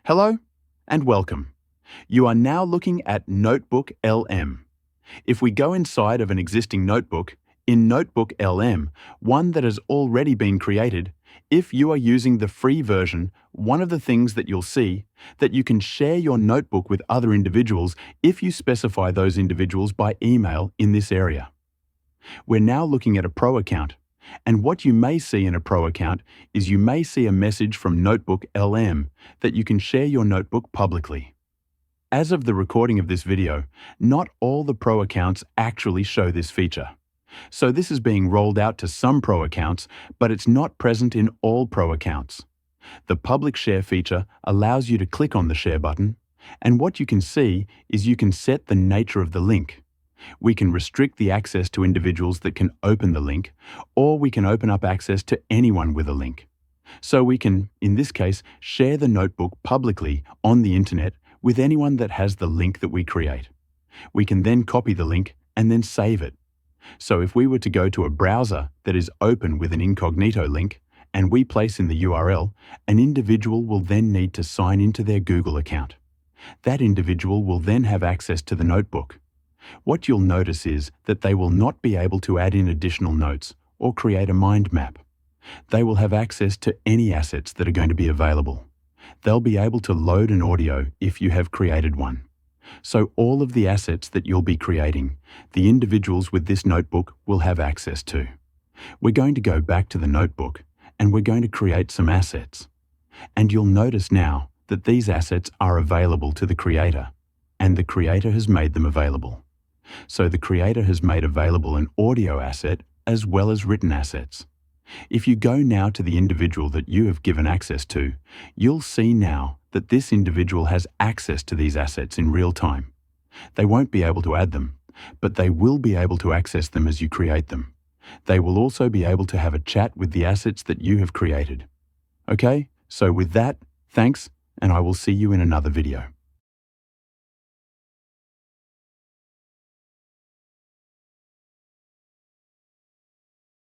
Hello and welcome. You are now looking at NotebookLM. If we go inside of an existing notebook, in NotebookLM, one that has already been created, if you are using the free version, one of the things that you'll see that you can share your notebook with other individuals if you specify those individuals by email in this area. We're now looking at a Pro account. And what you may see in a Pro account is you may see a message from NotebookLM that you can share your notebook publicly. As of the recording of this video, not all the Pro accounts actually show this feature. So this is being rolled out to some Pro accounts, but it's not present in all Pro accounts. The public share feature allows you to click on the share button, and what you can see is you can set the nature of the link. We can restrict the access to individuals that can open the link, or we can open up access to anyone with a link. So we can, in this case, share the notebook publicly on the internet with anyone that has the link that we create. We can then copy the link and then save it. So if we were to go to a browser that is open with an incognito link, and we place in the URL, an individual will then need to sign into their Google account. That individual will then have access to the notebook. What you'll notice is that they will not be able to add in additional notes or create a mind map. They will have access to any assets that are going to be available. They'll be able to load an audio if you have created one. So all of the assets that you'll be creating, the individuals with this notebook will have access to. We're going to go back to the notebook and we're going to create some assets. And you'll notice now that these assets are available to the creator, and the creator has made them available. So the creator has made available an audio asset as well as written assets. If you go now to the individual that you have given access to, you'll see now that this individual has access to these assets in real time. They won't be able to add them, but they will be able to access them as you create them. They will also be able to have a chat with the assets that you have created. Okay, so with that, thanks, and I will see you in another video.